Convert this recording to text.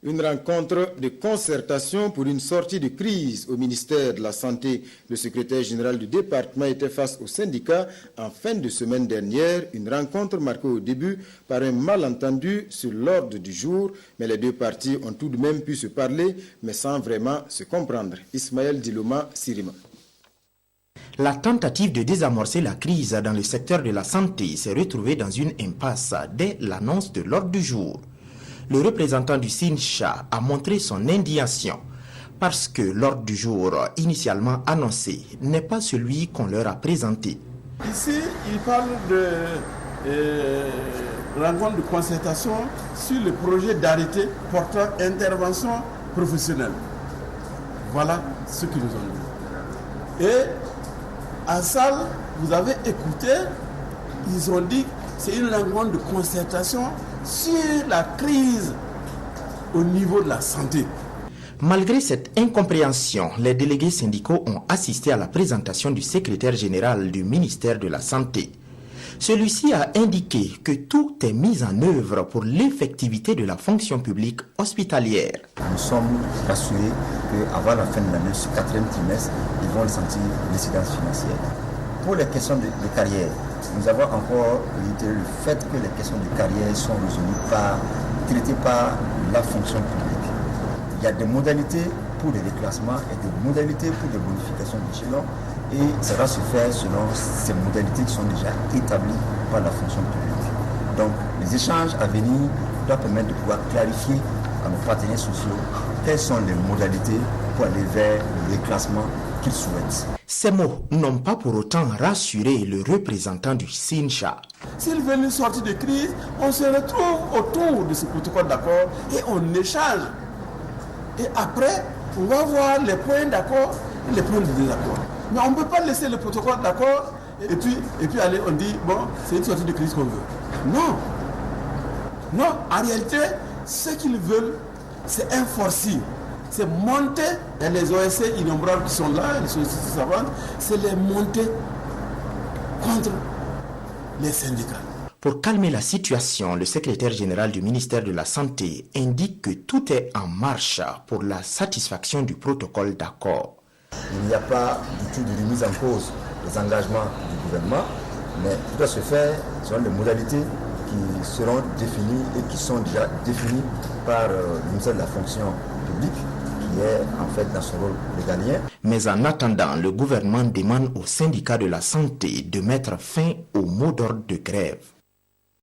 Une rencontre de concertation pour une sortie de crise au ministère de la Santé. Le secrétaire général du département était face aux syndicats en fin de semaine dernière. Une rencontre marquée au début par un malentendu sur l'ordre du jour. Mais les deux parties ont tout de même pu se parler, mais sans vraiment se comprendre. Ismaël Diloma Sirima. La tentative de désamorcer la crise dans le secteur de la santé s'est retrouvée dans une impasse dès l'annonce de l'ordre du jour. Le représentant du SINCHA a montré son indignation parce que l'ordre du jour initialement annoncé n'est pas celui qu'on leur a présenté. Ici, il parle de rencontre de concertation sur le projet d'arrêté portant intervention professionnelle. Voilà ce qu'ils nous ont dit. Et en salle, vous avez écouté, ils ont dit que c'est une rencontre de concertation sur la crise au niveau de la santé. Malgré cette incompréhension, les délégués syndicaux ont assisté à la présentation du secrétaire général du ministère de la Santé. Celui-ci a indiqué que tout est mis en œuvre pour l'effectivité de la fonction publique hospitalière. Nous sommes rassurés qu'avant la fin de l'année, ce quatrième trimestre, ils vont ressentir l'incidence financière. Pour les questions de carrière, nous avons encore réitéré le fait que les questions de carrière sont traitées par la fonction publique. Il y a des modalités pour les déclassements et des modalités pour les bonifications d'échelon et ça va se faire selon ces modalités qui sont déjà établies par la fonction publique. Donc les échanges à venir doivent permettre de pouvoir clarifier à nos partenaires sociaux quelles sont les modalités pour aller vers le déclassement qu'ils souhaitent. Ces mots n'ont pas pour autant rassuré le représentant du SINCHA. S'il veut une sortie de crise, on se retrouve autour de ce protocole d'accord et on échange. Et après, on va voir les points d'accord et les points de désaccord. Mais on ne peut pas laisser le protocole d'accord et puis aller, on dit, bon, c'est une sortie de crise qu'on veut. Non. Non, en réalité, ce qu'ils veulent, c'est un forcing. C'est monter, et les OSC innombrables qui sont là, les sociétés savantes, c'est les monter contre les syndicats. Pour calmer la situation, le secrétaire général du ministère de la Santé indique que tout est en marche pour la satisfaction du protocole d'accord. Il n'y a pas du tout de remise en cause des engagements du gouvernement, mais tout doit se faire selon les modalités qui seront définies et qui sont déjà définies par le ministère de la fonction publique, qui est en fait dans son rôle régalien. Mais en attendant, le gouvernement demande aux syndicats de la santé de mettre fin au mot d'ordre de grève.